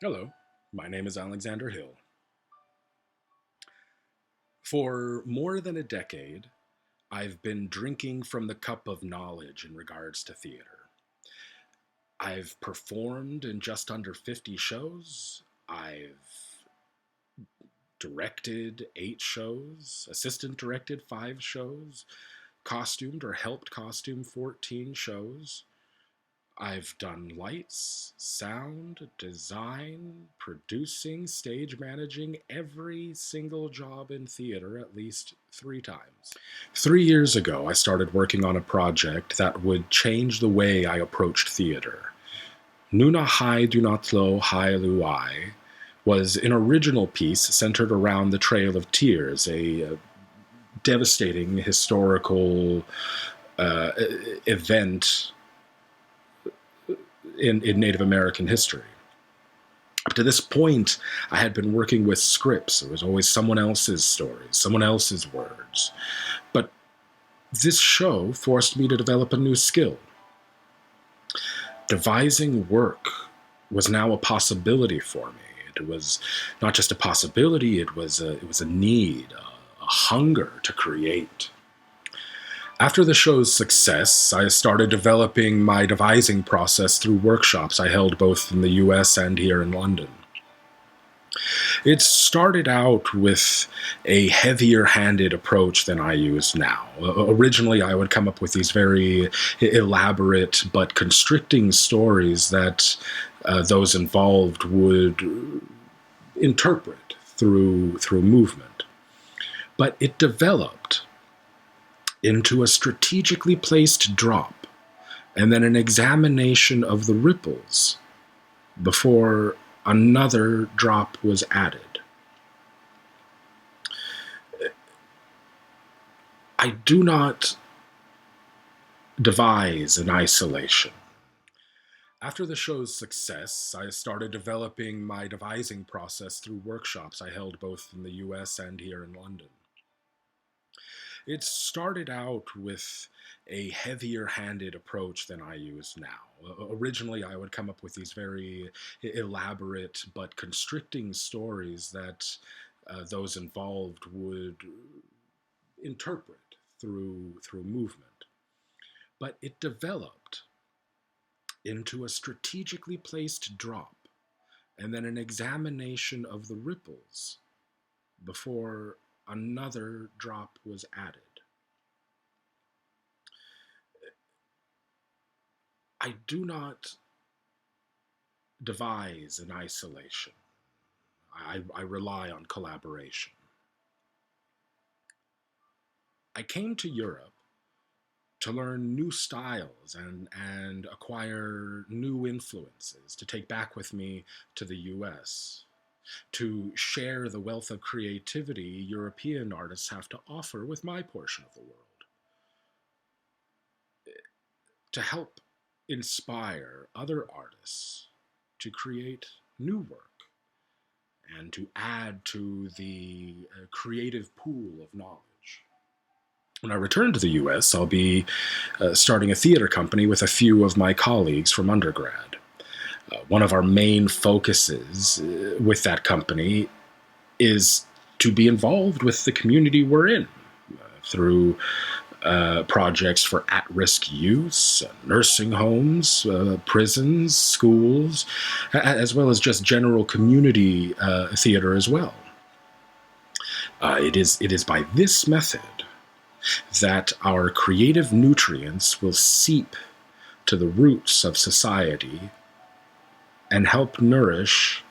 Hello, my name is Alexander Hill. For more than a decade, I've been drinking from the cup of knowledge in regards to theater. I've performed in just under 50 shows. I've directed 8 shows, assistant directed 5 shows, costumed or helped costume 14 shows. I've done lights, sound, design, producing, stage managing, every single job in theater at least 3 times. 3 years ago, I started working on a project that would change the way I approached theater. Nuna Hai Du Not Lo Hai Luai was an original piece centered around the Trail of Tears, a devastating historical event in Native American history. Up to this point, I had been working with scripts. It was always someone else's stories, someone else's words. But this show forced me to develop a new skill. Devising work was now a possibility for me. It was not just a possibility, it was a need, a hunger to create. After the show's success, I started developing my devising process through workshops I held both in the US and here in London. It started out with a heavier handed approach than I use now. Originally, I would come up with these very elaborate but constricting stories that those involved would interpret through movement. But it developed into a strategically placed drop and then an examination of the ripples before another drop was added. I do not devise in isolation. After the show's success, I started developing my devising process through workshops I held both in the US and here in London. It started out with a heavier handed approach than I use now. Originally, I would come up with these very elaborate but constricting stories that those involved would interpret through movement. But it developed into a strategically placed drop and then an examination of the ripples before another drop was added. I do not devise in isolation. I rely on collaboration. I came to Europe to learn new styles and acquire new influences to take back with me to the US, to share the wealth of creativity European artists have to offer with my portion of the world, to help inspire other artists to create new work and to add to the creative pool of knowledge. When I return to the US, I'll be starting a theater company with a few of my colleagues from undergrad. One of our main focuses with that company is to be involved with the community we're in through projects for at risk use, nursing homes, prisons, schools, as well as just general community theater as well. It is by this method that our creative nutrients will seep to the roots of society and help nourish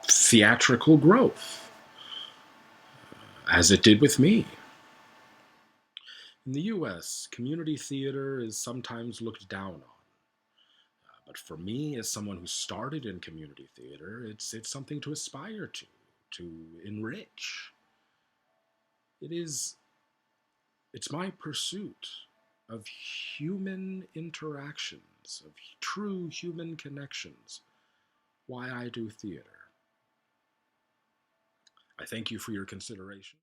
theatrical growth, as it did with me. In the US, community theater is sometimes looked down on. But for me, as someone who started in community theater, it's something to aspire to enrich. It is it's my pursuit of human interactions, of true human connections, why I do theater. I thank you for your consideration.